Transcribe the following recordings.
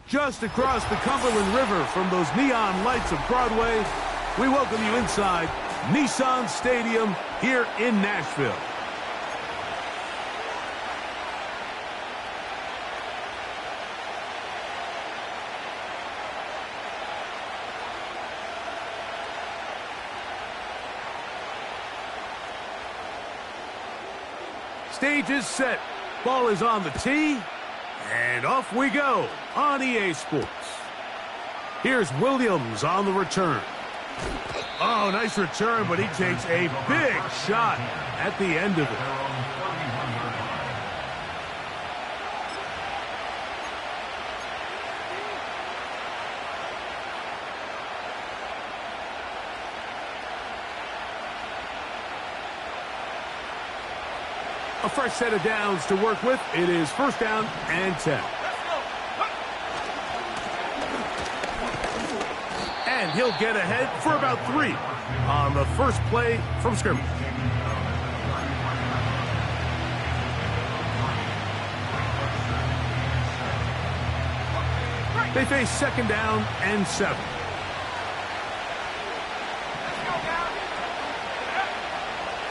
Just across the Cumberland River from those neon lights of Broadway, we welcome you inside Nissan Stadium here in Nashville. Stage is set. Ball is on the tee. And off we go on EA Sports. Here's Williams on the return. Oh, nice return, but he takes a big shot at the end of it. A fresh set of downs to work with. It is first down and 10. And he'll get ahead for about 3 on the first play from scrimmage. They face second down and 7.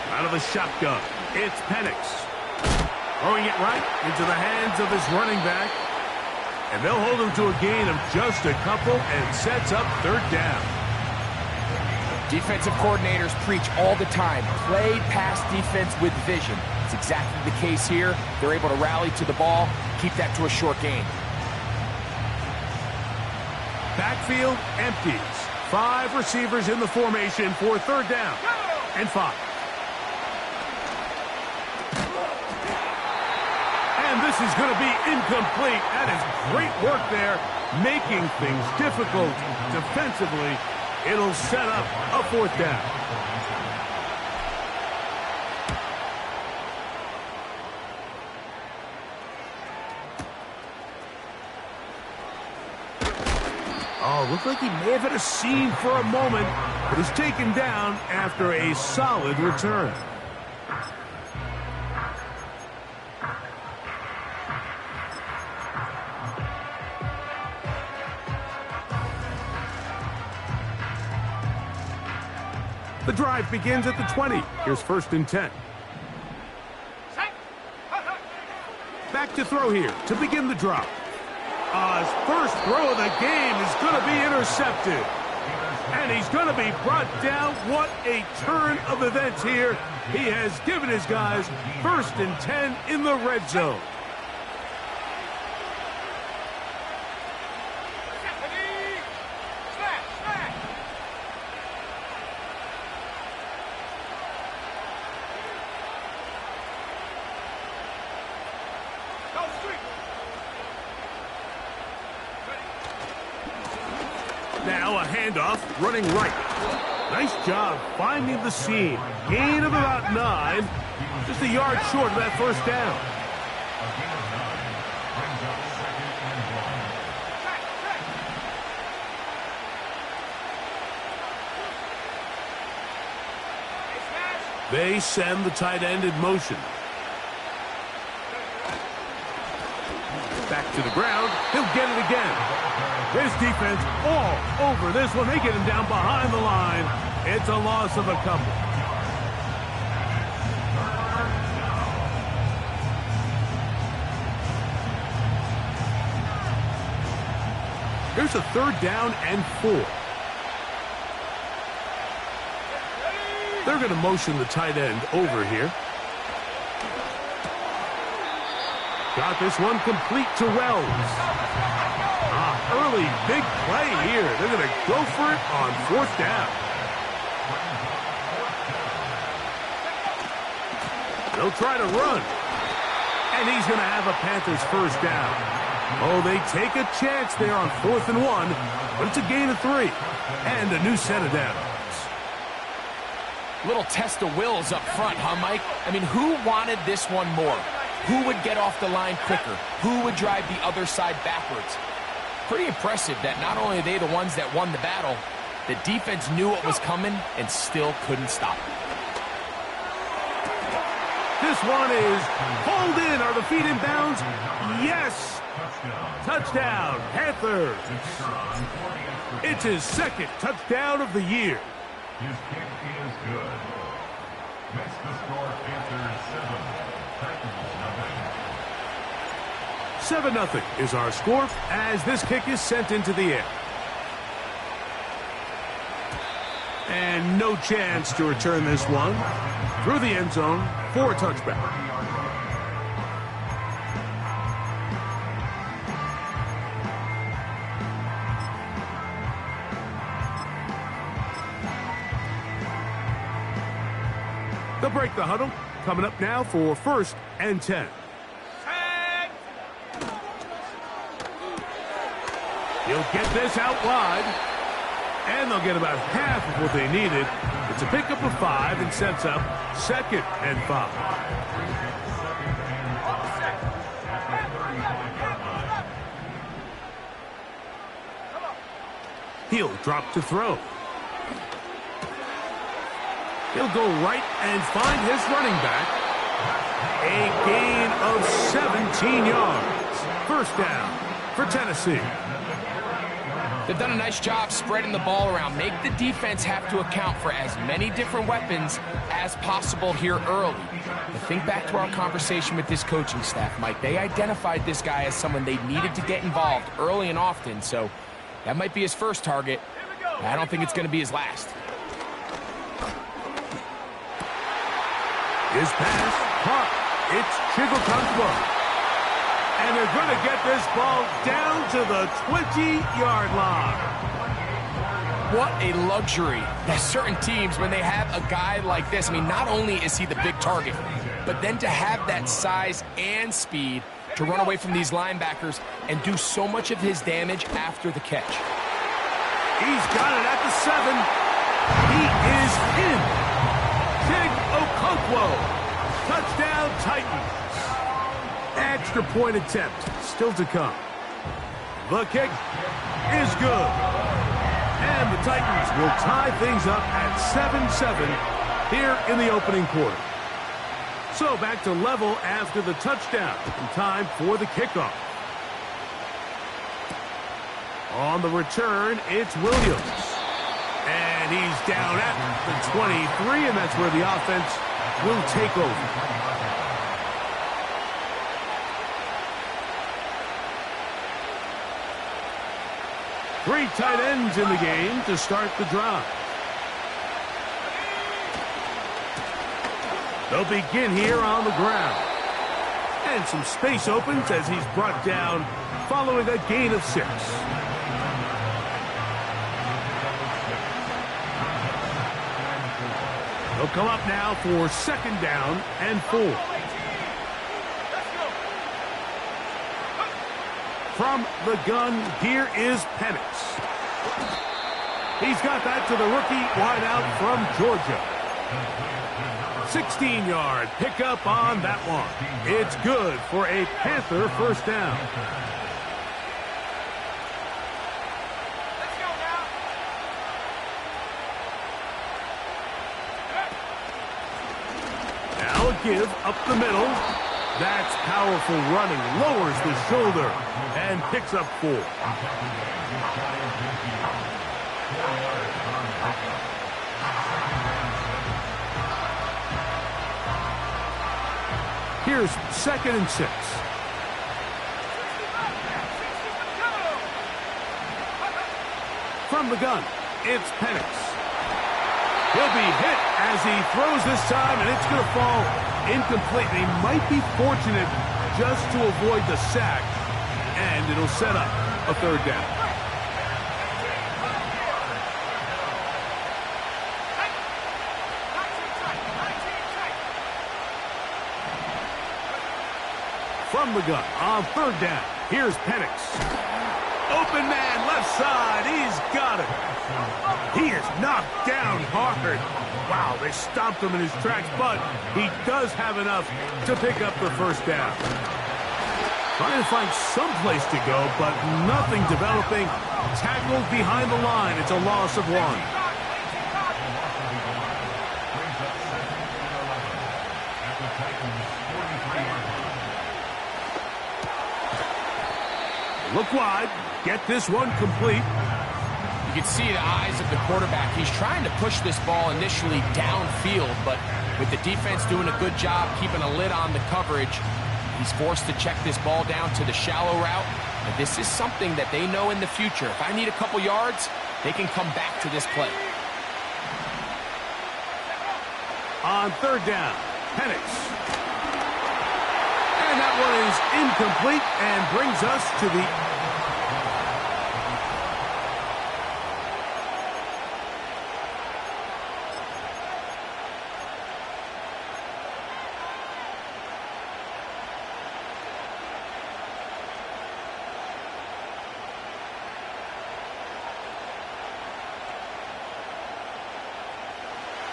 Out of the shotgun, it's Penix. Throwing it right into the hands of his running back. And they'll hold him to a gain of just a couple and sets up third down. Defensive coordinators preach all the time, play pass defense with vision. It's exactly the case here. They're able to rally to the ball, keep that to a short gain. Backfield empties. 5 receivers in the formation for third down and 5. And this is going to be incomplete. That is great work there, making things difficult defensively. It'll set up a fourth down. Oh, looked like he may have had a seam for a moment, but is taken down after a solid return. The drive begins at the 20. Here's first and 10. Back to throw here to begin the drop. His first throw of the game is going to be intercepted. And he's going to be brought down. What a turn of events here. He has given his guys first and 10 in the red zone. Now a handoff, running right. Nice job finding the seam. Gain of about 9. Just a yard short of that first down. They send the tight end in motion. Back to the ground. He'll get it again. His defense all over this one. They get him down behind the line. It's a loss of a couple. Here's a third down and 4. They're going to motion the tight end over here. Got this one complete to Wells. Early big play here. They're going to go for it on fourth down. They'll try to run. And he's going to have a Panthers first down. Oh, they take a chance there on 4th and 1, but it's a gain of 3. And a new set of downs. Little test of wills up front, huh, Mike? I mean, who wanted this one more? Who would get off the line quicker? Who would drive the other side backwards? Pretty impressive that not only are they the ones that won the battle, the defense knew what was coming and still couldn't stop it. This one is pulled in. Are the feet in bounds? Yes. Touchdown, Panthers. It's his second touchdown of the year. His kick is good. Makes the score Panthers 7, Titans 7-0 is our score as this kick is sent into the air. And no chance to return this one through the end zone for a touchback. They'll break the huddle. Coming up now for 1st and 10. He'll get this out wide. And they'll get about half of what they needed. It's a pickup of 5 and sets up 2nd and 5. He'll drop to throw. He'll go right and find his running back. A gain of 17 yards. 1st down for Tennessee. They've done a nice job spreading the ball around. Make the defense have to account for as many different weapons as possible here early. But think back to our conversation with this coaching staff, Mike. They identified this guy as someone they needed to get involved early and often, so that might be his first target. I don't think it's going to be his last. His pass, caught. It's Chigotungwa. And they're going to get this ball down to the 20-yard line. What a luxury that certain teams, when they have a guy like this, I mean, not only is he the big target, but then to have that size and speed to run away from these linebackers and do so much of his damage after the catch. He's got it at the 7. He is in. Chigotungwa. Touchdown, Titans. Extra point attempt still to come. The kick is good. And the Titans will tie things up at 7-7 here in the opening quarter. So back to level after the touchdown. And time for the kickoff. On the return, it's Williams. And he's down at the 23, and that's where the offense will take over. Three tight ends in the game to start the drive. They'll begin here on the ground. And some space opens as he's brought down following a gain of 6. They'll come up now for 2nd down and 4. From the gun, here is Penix. He's got that to the rookie wideout from Georgia. 16-yard pickup on that one. It's good for a Panther 1st down. Now a give up the middle. That's powerful running. Lowers the shoulder and picks up 4. Here's 2nd and 6. From the gun, it's Penix. He'll be hit as he throws this time, and it's going to fall incomplete. They might be fortunate just to avoid the sack, and it'll set up a 3rd down. From the gun on 3rd down, here's Penix. Open man, left side, he's got it. He is knocked down hard. Wow, they stopped him in his tracks, but he does have enough to pick up the 1st down. Trying to find some place to go, but nothing developing. Tackled behind the line. It's a loss of 1. Brings up 2nd and 11 at the Titans Look wide. Get this one complete. You can see the eyes of the quarterback. He's trying to push this ball initially downfield, but with the defense doing a good job keeping a lid on the coverage, he's forced to check this ball down to the shallow route. And this is something that they know in the future. If I need a couple yards, they can come back to this play. On third down, Penix. And that one is incomplete and brings us to the...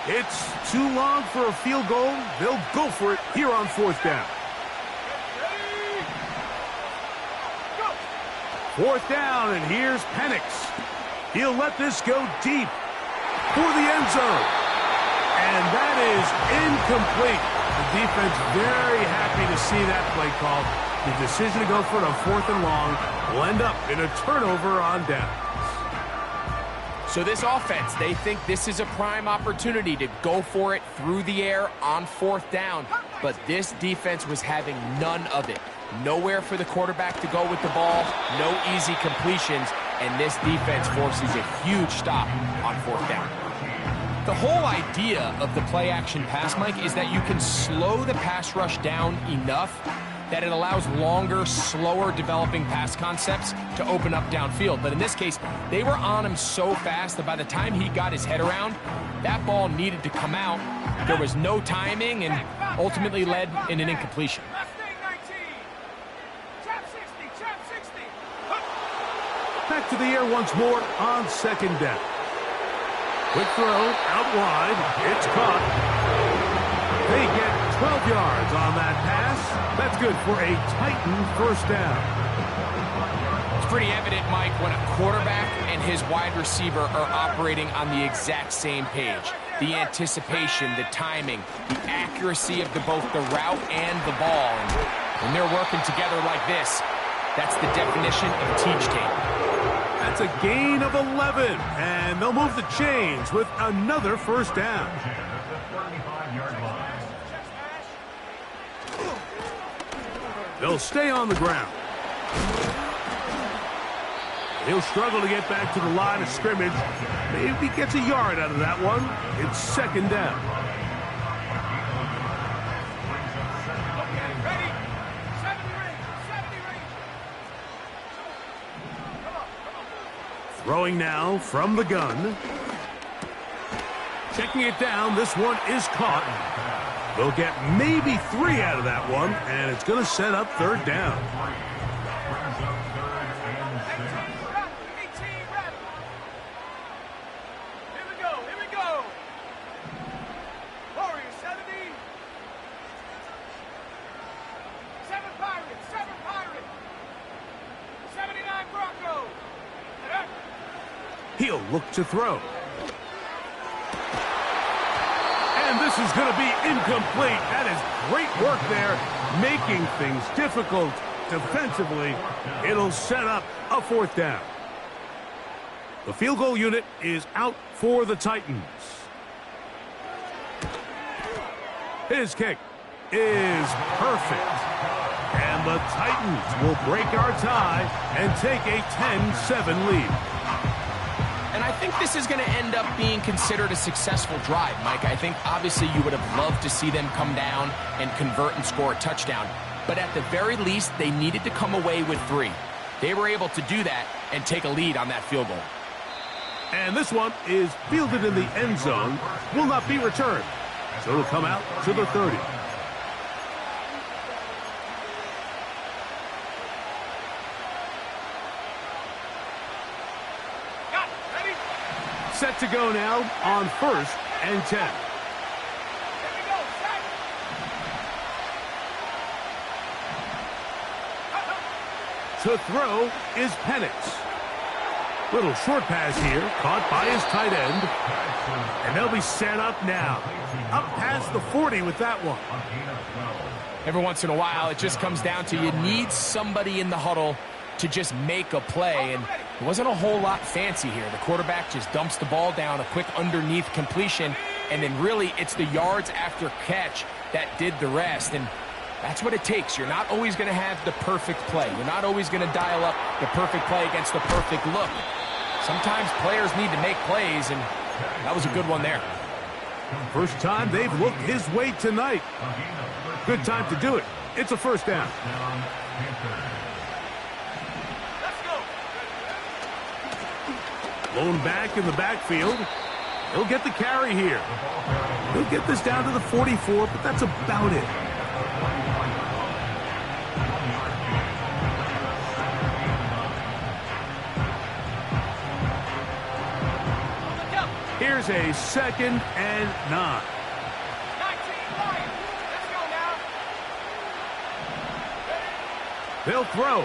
It's too long for a field goal. They'll go for it here on fourth down. Fourth down, and here's Penix. He'll let this go deep for the end zone. And that is incomplete. The defense very happy to see that play call. The decision to go for it on fourth and long will end up in a turnover on down. So this offense, they think this is a prime opportunity to go for it through the air on fourth down. But this defense was having none of it. Nowhere for the quarterback to go with the ball, no easy completions, and this defense forces a huge stop on fourth down. The whole idea of the play-action pass, Mike, is that you can slow the pass rush down enough that it allows longer, slower developing pass concepts to open up downfield. But in this case, they were on him so fast that by the time he got his head around, that ball needed to come out. There was no timing and ultimately led in an incompletion. Back to the air once more on second down. Quick throw out wide. It's caught. They get 12 yards on that pass. That's good for a Titan first down. It's pretty evident, Mike, when a quarterback and his wide receiver are operating on the exact same page. The anticipation, the timing, the accuracy of both the route and the ball. And when they're working together like this, that's the definition of teach tape. That's a gain of 11, and they'll move the chains with another first down. They'll stay on the ground. He'll struggle to get back to the line of scrimmage. Maybe he gets a yard out of that one. It's second down. Throwing now from the gun. Checking it down. This one is caught. They'll get maybe 3 out of that one, and it's going to set up third down. Here we go. Warriors 70. 7 Pirates. 79 Broncos. He'll look to throw. And this is going to be incomplete. That is great work there, making things difficult defensively. It'll set up a fourth down. The field goal unit is out for the Titans. His kick is perfect. And the Titans will break our tie and take a 10-7 lead. And I think this is going to end up being considered a successful drive, Mike. I think obviously you would have loved to see them come down and convert and score a touchdown. But at the very least, they needed to come away with 3. They were able to do that and take a lead on that field goal. And this one is fielded in the end zone, will not be returned. So it'll come out to the 30. Set to go now on 1st and 10. To throw is Penix. Little short pass here, caught by his tight end. And they'll be set up now. Up past the 40 with that one. Every once in a while, it just comes down to you need somebody in the huddle to just make a play, and it wasn't a whole lot fancy here. The quarterback just dumps the ball down, a quick underneath completion, and then really it's the yards after catch that did the rest, and that's what it takes. You're not always going to have the perfect play. You're not always going to dial up the perfect play against the perfect look. Sometimes players need to make plays, and that was a good one there. First time they've looked his way tonight. Good time to do it. It's a first down. Lone back in the backfield. He'll get the carry here. He'll get this down to the 44, but that's about it. Here's a 2nd and 9. 19 Lions. Let's go now. They'll throw.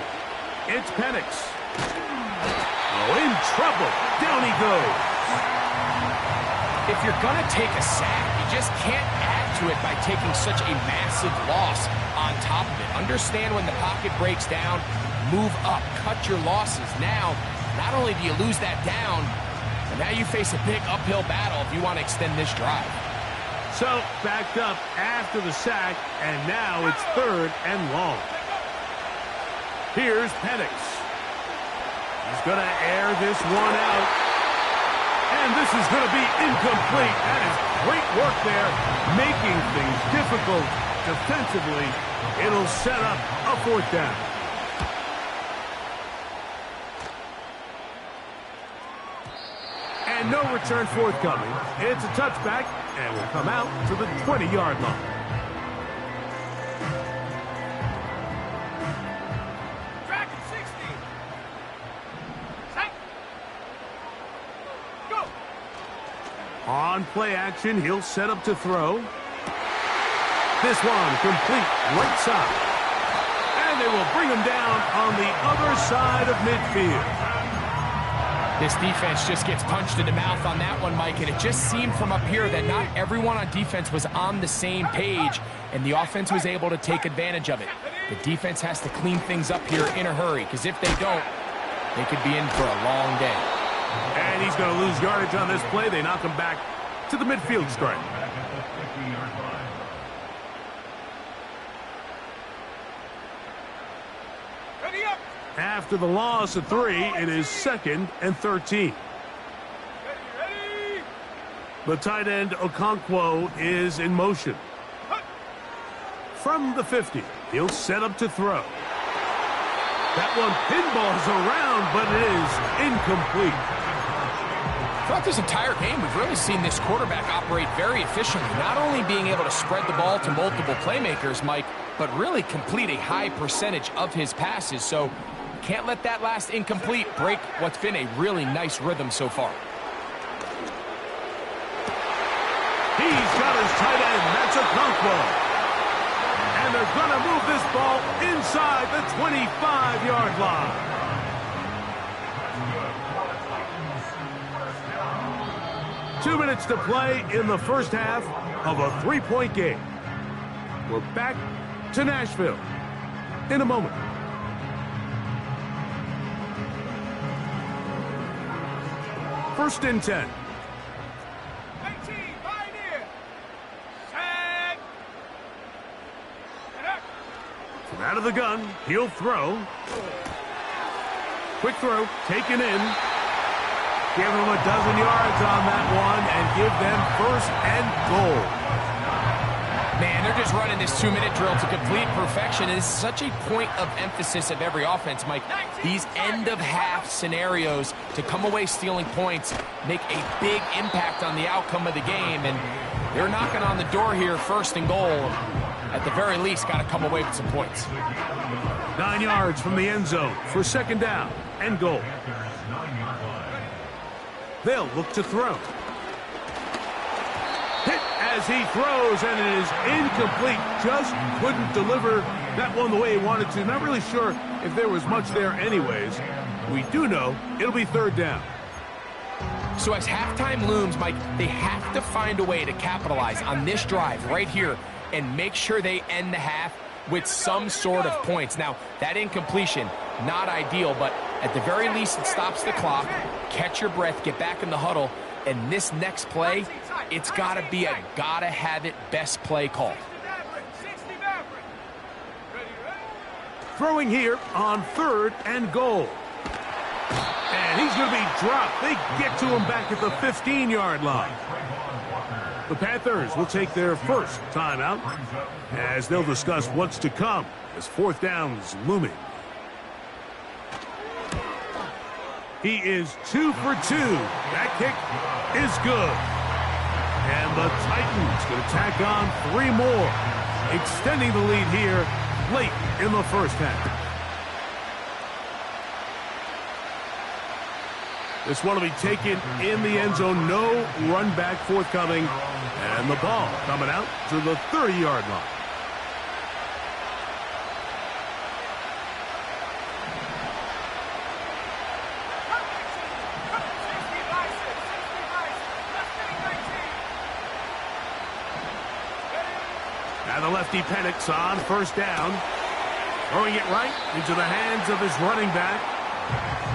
It's Penix. Oh, in trouble. Down he goes. If you're going to take a sack, you just can't add to it by taking such a massive loss on top of it. Understand when the pocket breaks down, move up, cut your losses. Now, not only do you lose that down, but now you face a big uphill battle if you want to extend this drive. So, backed up after the sack, and now it's 3rd and long. Here's Penix. He's going to air this one out. And this is going to be incomplete. That is great work there, making things difficult defensively. It'll set up a 4th down. And no return forthcoming. It's a touchback, and will come out to the 20-yard line. Track at 60. Set. Go. On play action, he'll set up to throw. This one complete right side. And they will bring him down on the other side of midfield. This defense just gets punched in the mouth on that one, Mike, and it just seemed from up here that not everyone on defense was on the same page, and the offense was able to take advantage of it. The defense has to clean things up here in a hurry, because if they don't, they could be in for a long day. And he's going to lose yardage on this play. They knock him back to the midfield stripe. Ready up. After the loss of 3, it is 2nd and 13. Ready. The tight end, Okonkwo, is in motion. From the 50, he'll set up to throw. That one pinballs around, but it is incomplete. Throughout this entire game, we've really seen this quarterback operate very efficiently, not only being able to spread the ball to multiple playmakers, Mike, but really complete a high percentage of his passes. So can't let that last incomplete break what's been a really nice rhythm so far. He's got his tight end, that's Okonkwo. And they're going to move this ball inside the 25-yard line. Two minutes to play in the first half of a 3-point game. We're back to Nashville in a moment. First and 10. 19, Pioneer. Set. And up. From out of the gun, he'll throw. Quick throw, taken in. Give them a dozen yards on that one and give them 1st and goal. Man, they're just running this 2-minute drill to complete perfection. It is such a point of emphasis of every offense, Mike. These end-of-half scenarios to come away stealing points make a big impact on the outcome of the game, and they're knocking on the door here, 1st and goal. At the very least, got to come away with some points. 9 yards from the end zone for 2nd down and goal. They'll look to throw. Hit as he throws, and it is incomplete. Just couldn't deliver that one the way he wanted to. Not really sure if there was much there anyways. We do know it'll be 3rd down. So as halftime looms, Mike, they have to find a way to capitalize on this drive right here and make sure they end the half with some sort of points. Now, that incompletion, not ideal, but at the very least, it stops the clock. Catch your breath, get back in the huddle, and this next play, it's got to be a gotta-have-it best play call. Throwing here on 3rd and goal. And he's going to be dropped. They get to him back at the 15-yard line. The Panthers will take their first timeout as they'll discuss what's to come as 4th down's looming. He is 2 for 2. That kick is good. And the Titans going to tack on 3 more, extending the lead here late in the first half. This one will be taken in the end zone. No run back forthcoming. And the ball coming out to the 30-yard line. Now the lefty Penix on 1st down. Throwing it right into the hands of his running back.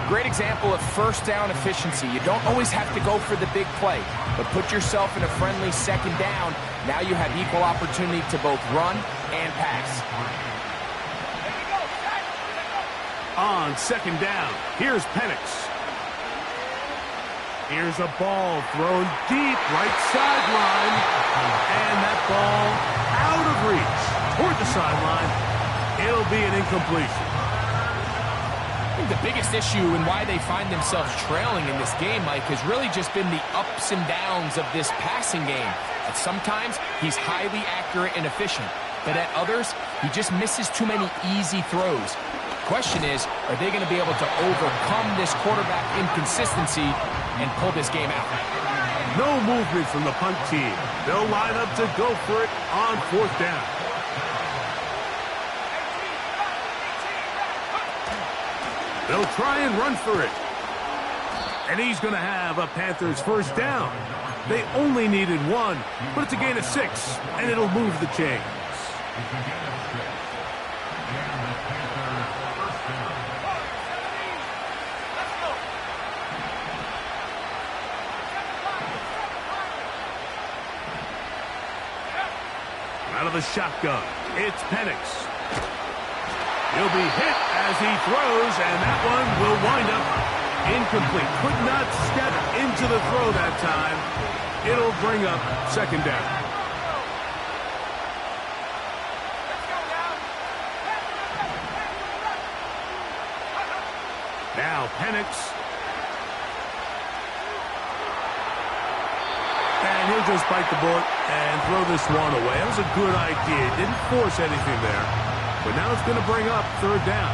Great example of 1st down efficiency. You don't always have to go for the big play, but put yourself in a friendly 2nd down. Now you have equal opportunity to both run and pass. On 2nd down, here's Penix. Here's a ball thrown deep right sideline. And that ball out of reach toward the sideline. It'll be an incompletion. I think the biggest issue and why they find themselves trailing in this game, Mike, has really just been the ups and downs of this passing game. At sometimes, he's highly accurate and efficient, but at others, he just misses too many easy throws. Question is, are they going to be able to overcome this quarterback inconsistency and pull this game out? No movement from the punt team. They'll line up to go for it on 4th down. They'll try and run for it. And he's going to have a Panthers 1st down. They only needed 1, but it's a gain of 6, and it'll move the chains. Out of the shotgun, it's Penix. He'll be hit as he throws, and that one will wind up incomplete. Could not step into the throw that time. It'll bring up 2nd down. Now Penix. And he'll just bite the bullet and throw this one away. That was a good idea. Didn't force anything there. But now it's going to bring up 3rd down.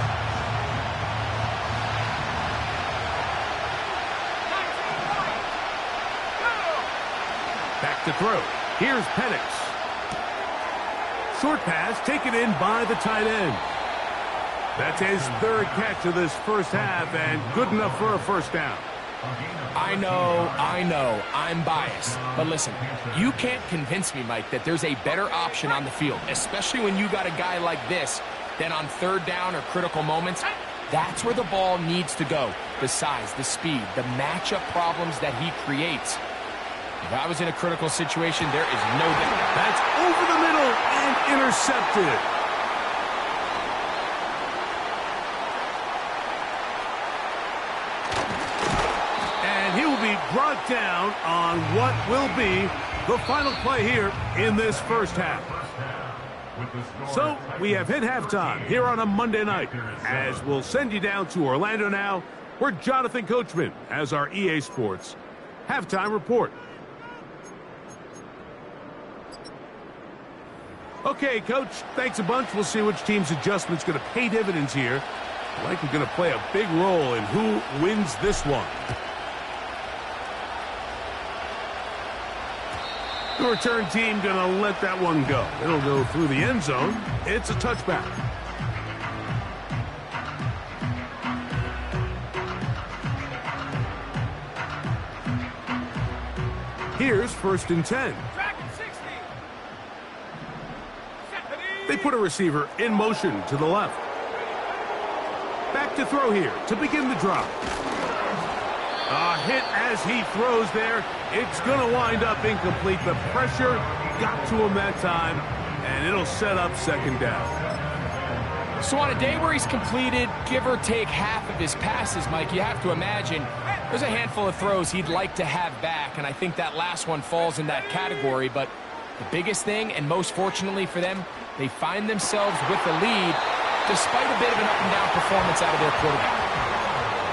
Back to throw. Here's Penix. Short pass taken in by the tight end. That's his 3rd catch of this first half and good enough for a 1st down. I know, I'm biased. But listen, you can't convince me, Mike, that there's a better option on the field, especially when you got a guy like this, then on 3rd down or critical moments, that's where the ball needs to go. The size, the speed, the matchup problems that he creates. If I was in a critical situation, there is no doubt. That's over the middle and intercepted. Brought down on what will be the final play here in this first half. So we have hit halftime here on a Monday night, as we'll send you down to Orlando now, where Jonathan Coachman has our EA Sports halftime report. Okay, Coach, thanks a bunch. We'll see which team's adjustment's going to pay dividends here. Likely going to play a big role in who wins this one. The return team going to let that one go. It'll go through the end zone. It's a touchback. Here's 1st and 10. Track at 60. Set the knee. They put a receiver in motion to the left. Back to throw here to begin the drop. A hit as he throws there. It's going to wind up incomplete. The pressure got to him that time, and it'll set up second down. So on a day where he's completed, give or take half of his passes, Mike, you have to imagine there's a handful of throws he'd like to have back, and I think that last one falls in that category. But the biggest thing, and most fortunately for them, they find themselves with the lead despite a bit of an up-and-down performance out of their quarterback.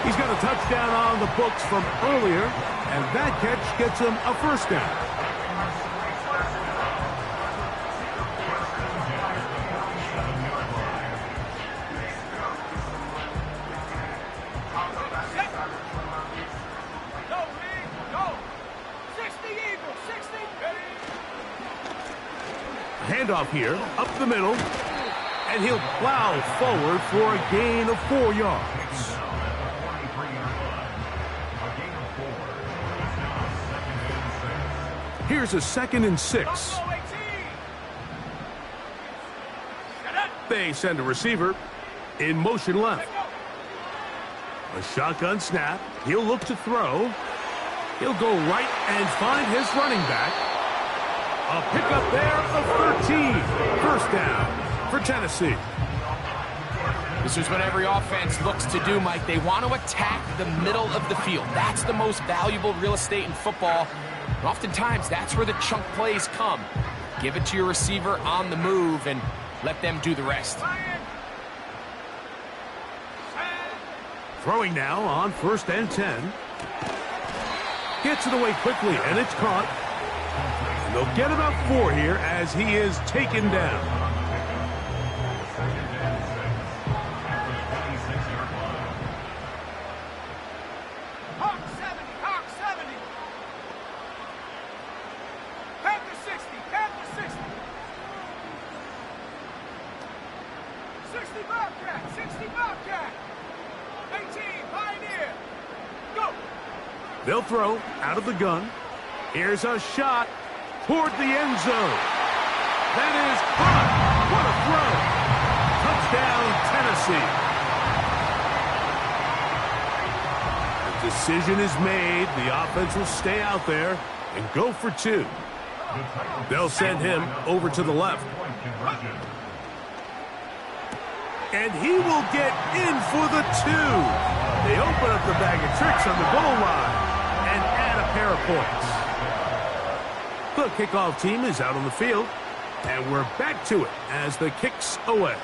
He's got a touchdown on the books from earlier, and that catch gets him a first down. Handoff here, up the middle, and he'll plow forward for a gain of 4 yards. Here's a 2nd and 6. They send a receiver in motion left. A shotgun snap. He'll look to throw. He'll go right and find his running back. A pickup there of 13. First down for Tennessee. This is what every offense looks to do, Mike. They want to attack the middle of the field. That's the most valuable real estate in football. And oftentimes, that's where the chunk plays come. Give it to your receiver on the move and let them do the rest. Throwing now on 1st and 10. Gets it away quickly, and it's caught. And they'll get about 4 here as he is taken down. They'll throw out of the gun. Here's a shot toward the end zone. That is caught. What a throw. Touchdown, Tennessee. The decision is made. The offense will stay out there and go for 2. They'll send him over to the left. And he will get in for the 2. They open up the bag of tricks on the goal line and add a pair of points. The kickoff team is out on the field, and we're back to it as the kick's away.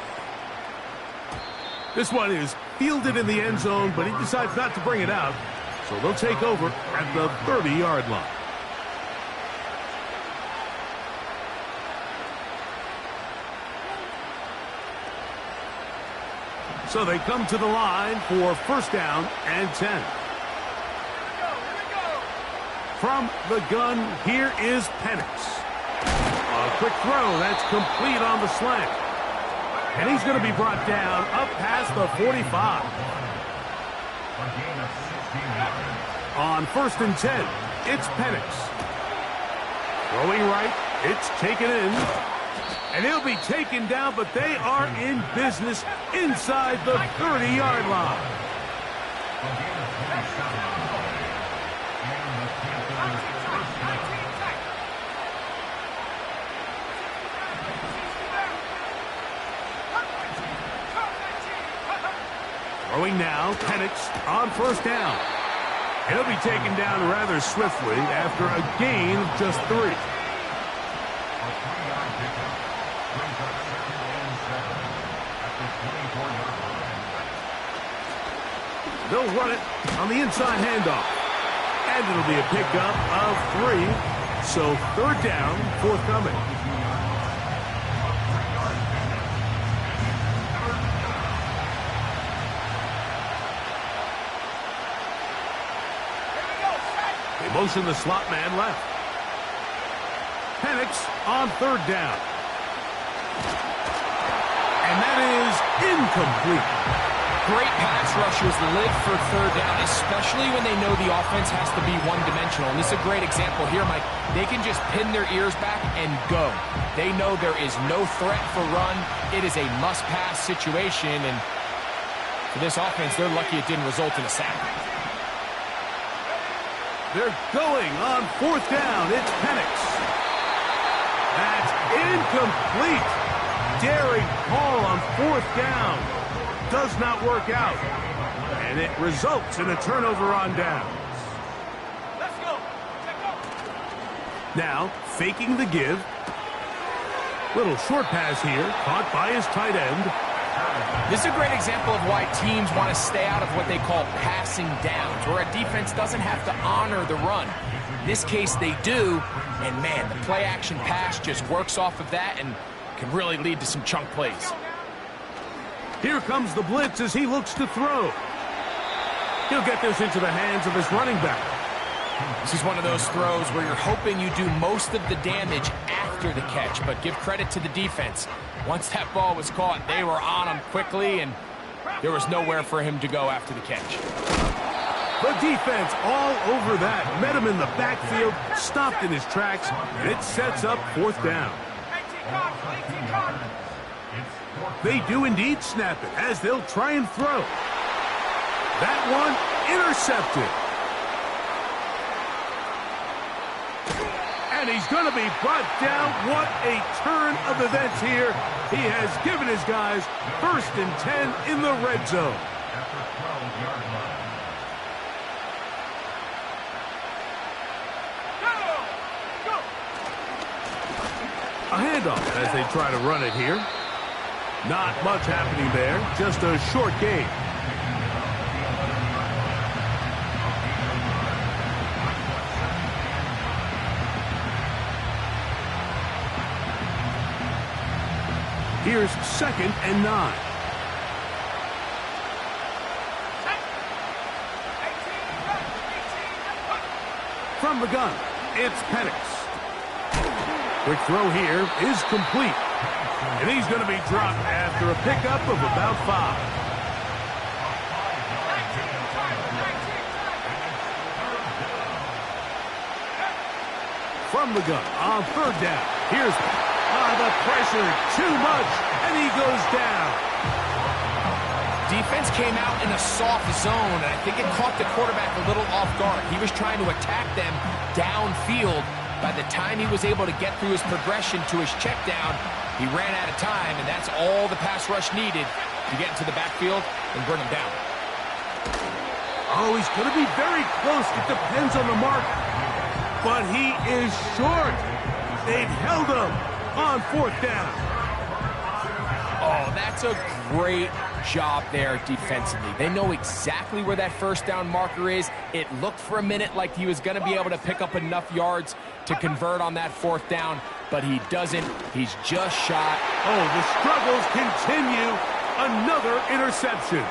This one is fielded in the end zone, but he decides not to bring it out, so they'll take over at the 30-yard line. So they come to the line for 1st down and 10. From the gun, here is Penix. A quick throw that's complete on the slant. And he's going to be brought down up past the 45. On 1st and 10, it's Penix. Throwing right, it's taken in. And he'll be taken down, but they are in business inside the 30-yard line. Throwing now, Penix on 1st down. He'll be taken down rather swiftly after a gain of just 3. They'll run it on the inside handoff. And it'll be a pickup of 3. So 3rd down, forthcoming. They motion the slot man left. Penix on 3rd down. And that is incomplete. Great pass rushers live for third down, especially when they know the offense has to be one-dimensional. And this is a great example here, Mike. They can just pin their ears back and go. They know there is no threat for run. It is a must-pass situation, and for this offense, they're lucky it didn't result in a sack. They're going on fourth down. It's Penix. That's incomplete. Daring Paul on fourth down. Does not work out. And it results in a turnover on downs. Let's go. Now, faking the give. Little short pass here. Caught by his tight end. This is a great example of why teams want to stay out of what they call passing downs, where a defense doesn't have to honor the run. In this case, they do. And, man, the play-action pass just works off of that and can really lead to some chunk plays. Here comes the blitz as he looks to throw. He'll get this into the hands of his running back. This is one of those throws where you're hoping you do most of the damage after the catch, but give credit to the defense. Once that ball was caught, they were on him quickly, and there was nowhere for him to go after the catch. The defense all over that. Met him in the backfield, stopped in his tracks, and it sets up fourth down. 18 cards. They do indeed snap it as they'll try and throw. That one intercepted. And he's going to be brought down. What a turn of events here. He has given his guys 1st and 10 in the red zone. A handoff as they try to run it here. Not much happening there. Just a short gain. Here's 2nd and 9. From the gun, it's Penix. Quick throw here is complete. And he's going to be dropped after a pickup of about 5. From the gun on 3rd down. Here's the pressure, too much, and he goes down. Defense came out in a soft zone, and I think it caught the quarterback a little off guard. He was trying to attack them downfield. By the time he was able to get through his progression to his check down, he ran out of time, and that's all the pass rush needed to get into the backfield and bring him down. Oh, he's going to be very close. It depends on the mark. But he is short. They've held him on 4th down. Oh, that's a great job there defensively. They know exactly where that 1st down marker is. It looked for a minute like he was going to be able to pick up enough yards to convert on that 4th down, but he doesn't. He's just shot. Oh, the struggles continue. Another interception.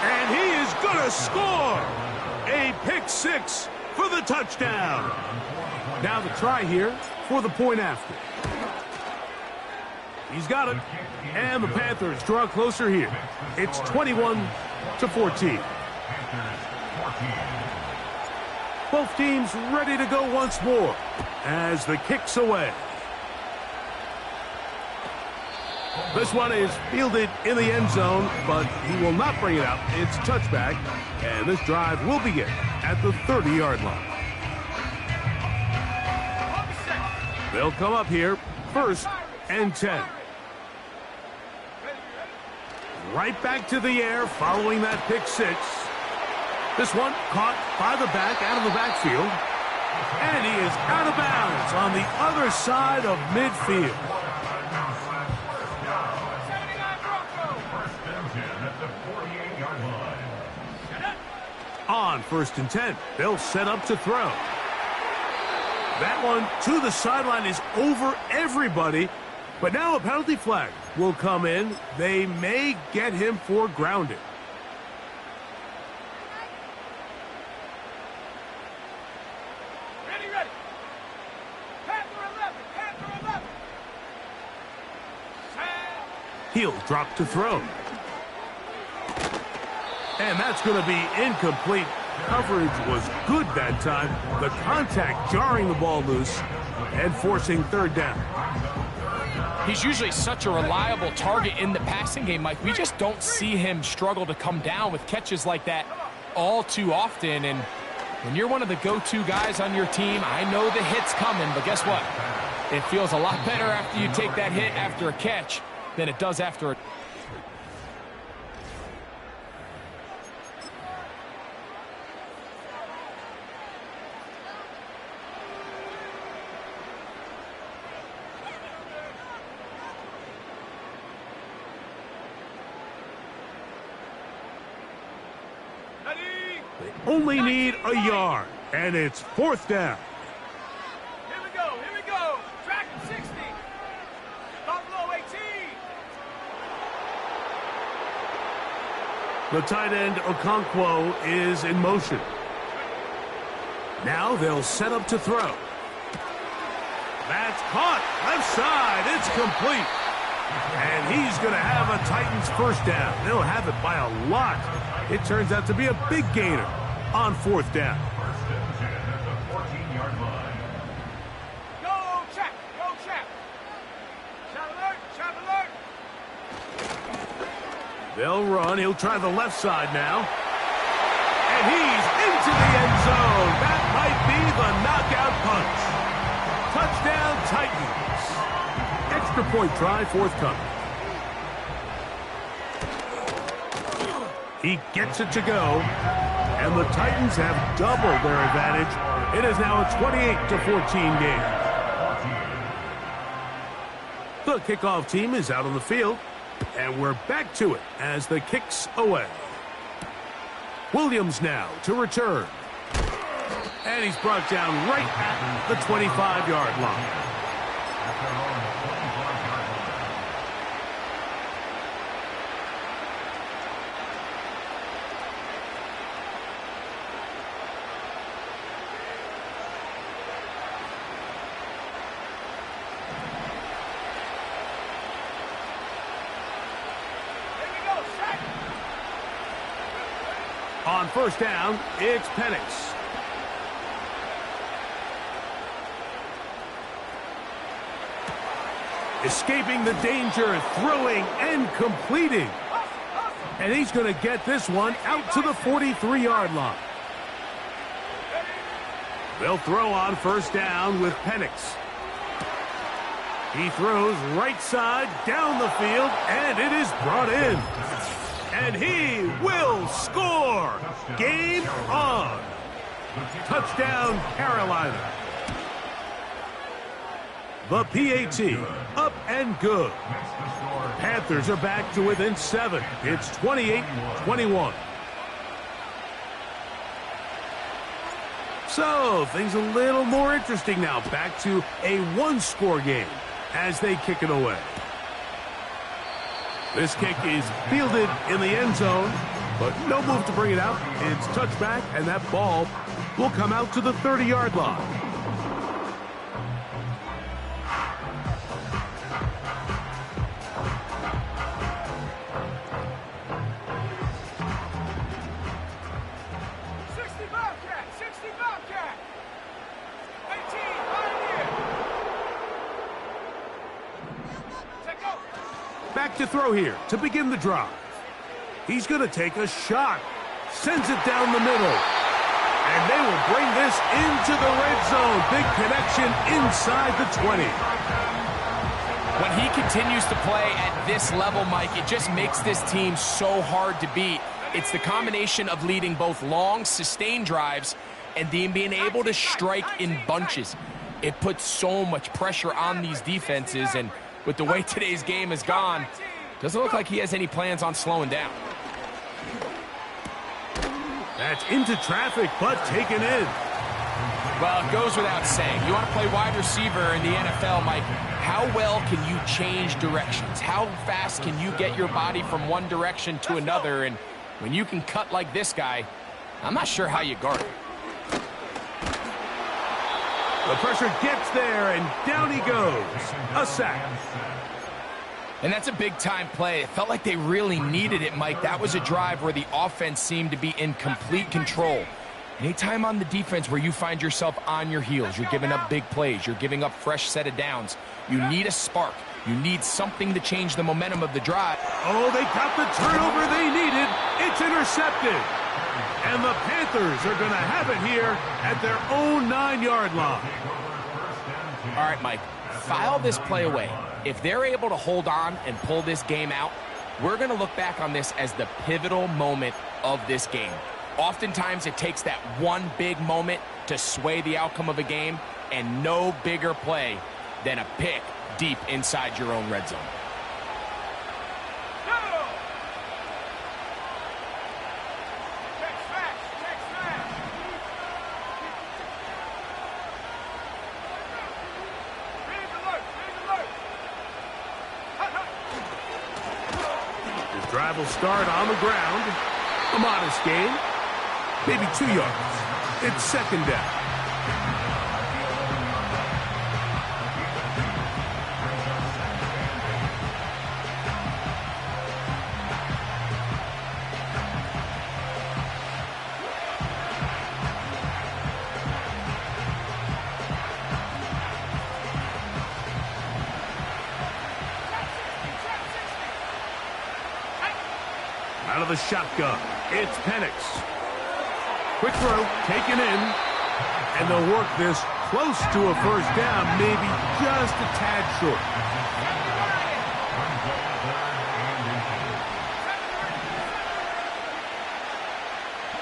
And he is going to score. A pick 6 for the touchdown. Now the try here for the point after. He's got it. And the Panthers draw closer here. It's 21-14. Both teams ready to go once more as the kick's away. This one is fielded in the end zone, but he will not bring it out. It's touchback, and this drive will begin at the 30-yard line. They'll come up here, 1st and 10. Right back to the air following that pick 6. This one caught by the back out of the backfield. And he is out of bounds on the other side of midfield. On 1st and 10, they'll set up to throw. That one to the sideline is over everybody. But now a penalty flag will come in. They may get him for grounding. Ready. Panther 11. He'll drop to throw. And that's going to be incomplete. Coverage was good that time. The contact jarring the ball loose and forcing third down. He's usually such a reliable target in the passing game, Mike. We just don't see him struggle to come down with catches like that all too often. And when you're one of the go-to guys on your team, I know the hit's coming, but guess what? It feels a lot better after you take that hit after a catch than it does after a... They only need a yard, and it's fourth down. Here we go, here we go. Track 60. Buffalo 18. The tight end, Okonkwo, is in motion. Now they'll set up to throw. That's caught. Left side. It's complete. And he's going to have a Titans first down. They'll have it by a lot. It turns out to be a big gainer on fourth down. First and 10 at the 14-yard line. Go check, go check. Shot alert, shot alert. They'll run. He'll try the left side now. And he's into the end zone. That might be the knockout punch. Touchdown, Titans. Extra point try forthcoming. He gets it to go. And the Titans have doubled their advantage. It is now a 28-14 game. The kickoff team is out on the field. And we're back to it as the kick's away. Williams now to return. And he's brought down right at the 25-yard line. On first down, it's Penix. Escaping the danger, throwing and completing. And he's going to get this one out to the 43-yard line. They'll throw on first down with Penix. He throws right side down the field, and it is brought in. And he will score. Game on. Touchdown, Carolina. The PAT, up and good. Panthers are back to within 7. It's 28-21. So, things a little more interesting now. Back to a one-score game as they kick it away. This kick is fielded in the end zone, but no move to bring it out. It's touchback, and that ball will come out to the 30-yard line. Back to throw here to begin the drive. He's going to take a shot. Sends it down the middle. And they will bring this into the red zone. Big connection inside the 20. When he continues to play at this level, Mike, it just makes this team so hard to beat. It's the combination of leading both long, sustained drives and then being able to strike in bunches. It puts so much pressure on these defenses, and with the way today's game has gone, doesn't look like he has any plans on slowing down. That's into traffic, but taken in. Well, it goes without saying. You want to play wide receiver in the NFL, Mike, how well can you change directions? How fast can you get your body from one direction to another? And when you can cut like this guy, I'm not sure how you guard it. The pressure gets there, and down he goes. A sack. And that's a big-time play. It felt like they really needed it, Mike. That was a drive where the offense seemed to be in complete control. Anytime on the defense where you find yourself on your heels, you're giving up big plays, you're giving up fresh set of downs, you need a spark. You need something to change the momentum of the drive. Oh, they got the turnover they needed. It's intercepted. And the Panthers are going to have it here at their own 9-yard line. All right, Mike, file this play away. If they're able to hold on and pull this game out, we're going to look back on this as the pivotal moment of this game. Oftentimes, it takes that one big moment to sway the outcome of a game, and no bigger play than a pick deep inside your own red zone. This drive will start on the ground. A modest gain. Maybe 2 yards. It's second down. Out of the shotgun, it's Penix. Quick throw, taken in, and they'll work this close to a first down, maybe just a tad short.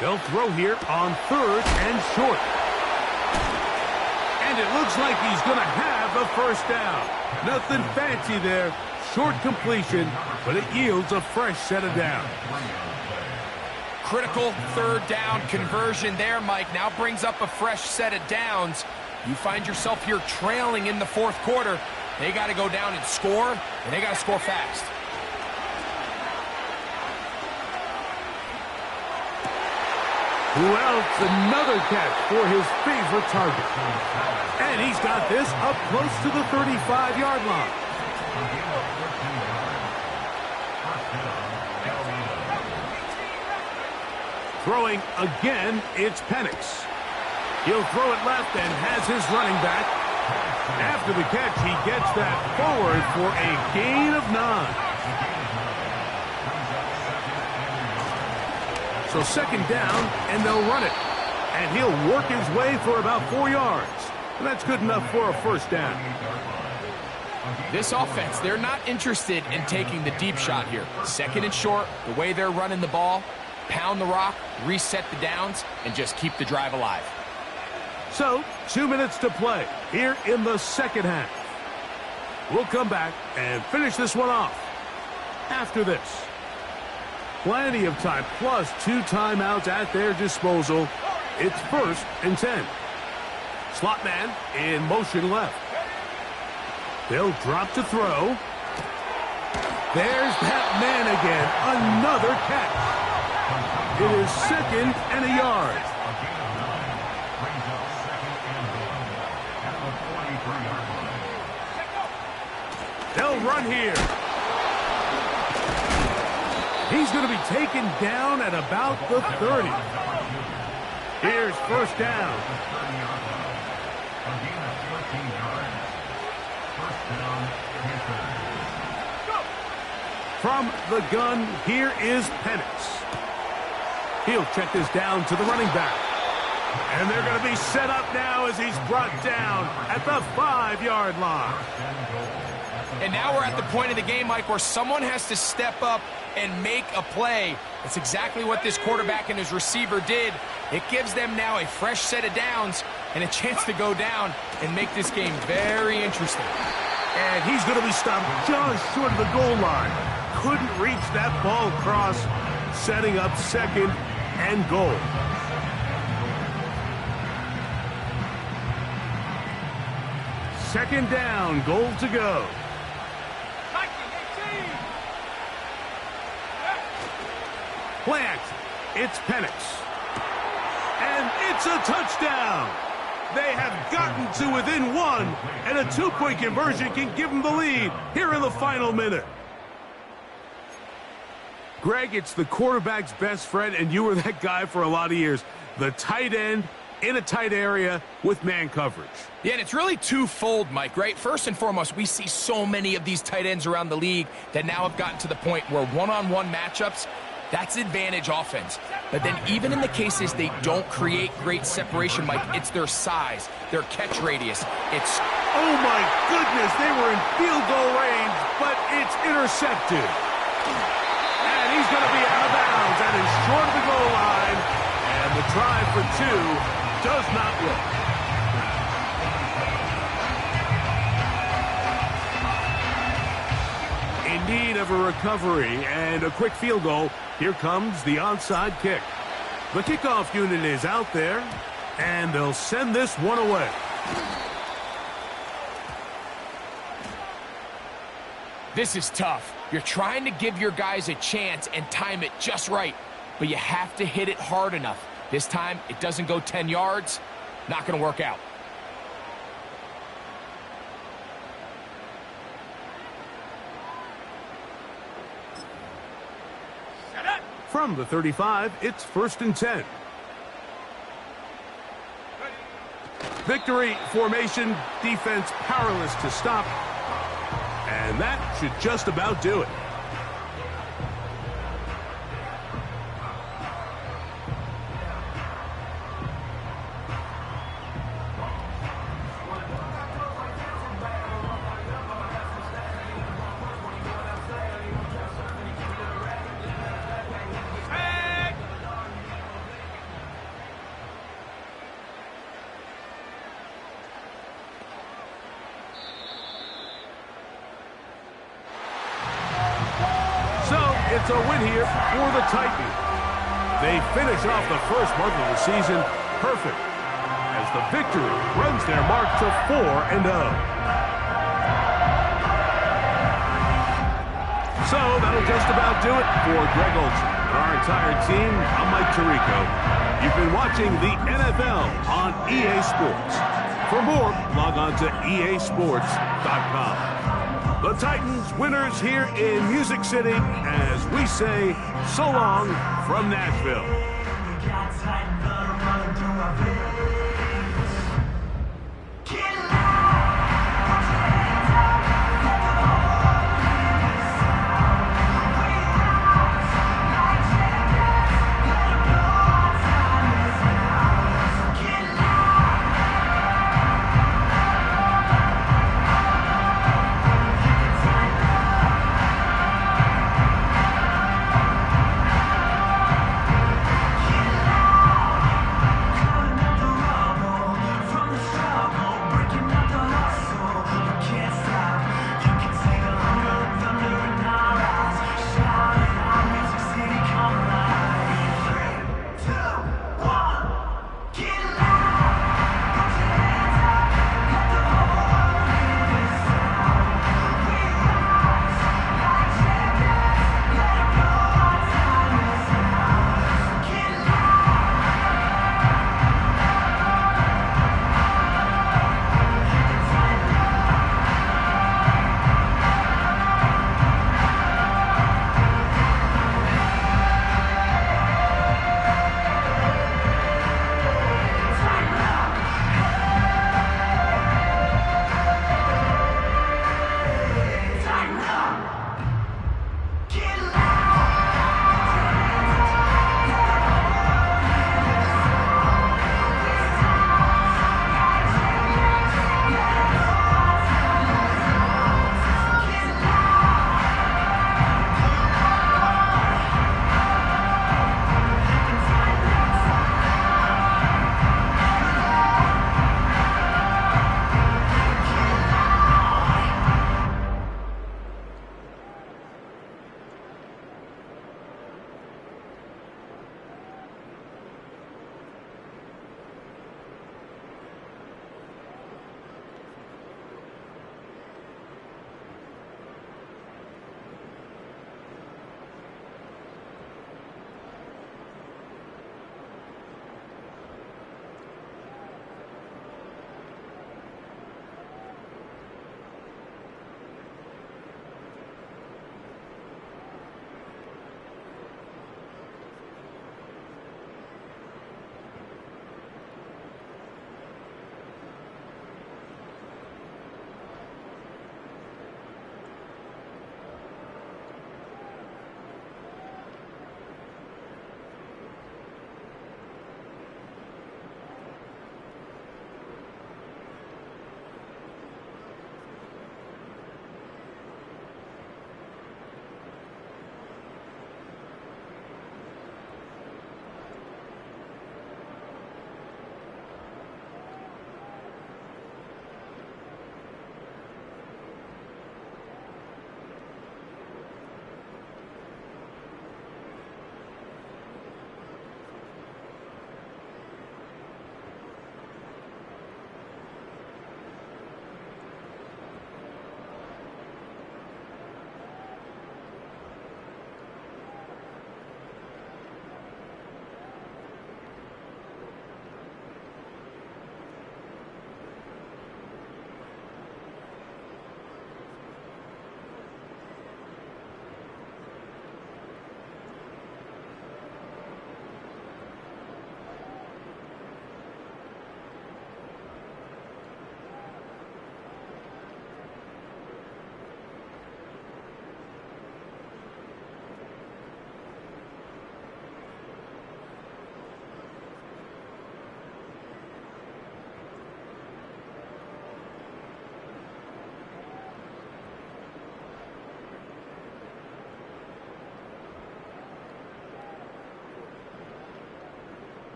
They'll throw here on 3rd and short. And it looks like he's going to have the first down. Nothing fancy there. Short completion, but it yields a fresh set of downs. Critical 3rd down conversion there, Mike. Now brings up a fresh set of downs. You find yourself here trailing in the 4th quarter. They got to go down and score, and they got to score fast. Who else? Another catch for his favorite target. And he's got this up close to the 35-yard line. Throwing again, it's Penix. He'll throw it left and has his running back. After the catch, he gets that forward for a gain of 9. So second down, and they'll run it. And he'll work his way for about 4 yards. And that's good enough for a first down. This offense, they're not interested in taking the deep shot here. 2nd and short, the way they're running the ball, pound the rock, reset the downs, and just keep the drive alive. So, 2 minutes to play here in the second half. We'll come back and finish this one off after this. Plenty of time, plus 2 timeouts at their disposal. It's 1st and 10. Slot man in motion left. They'll drop to throw. There's that man again. Another catch. It is 2nd and a yard. They'll run here. He's going to be taken down at about the 30. Here's first down. From the gun, here is Penix. He'll check this down to the running back. And they're going to be set up now as he's brought down at the 5-yard line. And now we're at the point of the game, Mike, where someone has to step up and make a play. That's exactly what this quarterback and his receiver did. It gives them now a fresh set of downs and a chance to go down and make this game very interesting. And he's going to be stopped just short of the goal line. Couldn't reach that ball across, setting up 2nd and goal. Second down, goal to go. Play action. It's Penix. And it's a touchdown. They have gotten to within 1, and a 2-point conversion can give them the lead here in the final minute. Greg, it's the quarterback's best friend, and you were that guy for a lot of years. The tight end in a tight area with man coverage. Yeah, and it's really twofold, Mike, right? First and foremost, we see so many of these tight ends around the league that now have gotten to the point where one-on-one matchups, that's advantage offense. But then even in the cases they don't create great separation, Mike, it's their size, their catch radius. It's... Oh, my goodness, they were in field goal range, but it's intercepted. And he's going to be out of bounds and is short of the goal line. And the try for two does not work. In need of a recovery and a quick field goal, here comes the onside kick. The kickoff unit is out there, and they'll send this one away. This is tough. You're trying to give your guys a chance and time it just right, but you have to hit it hard enough. This time, it doesn't go 10 yards. Not going to work out. From the 35, it's 1st and 10. Victory formation, defense powerless to stop. And that should just about do it. It's a win here for the Titans. They finish off the first month of the season perfect as the victory runs their mark to 4-0. So that'll just about do it for Greg Olsen and our entire team. I'm Mike Tirico. You've been watching the NFL on EA Sports. For more, log on to easports.com. The Titans winners here in Music City as we say so long from Nashville.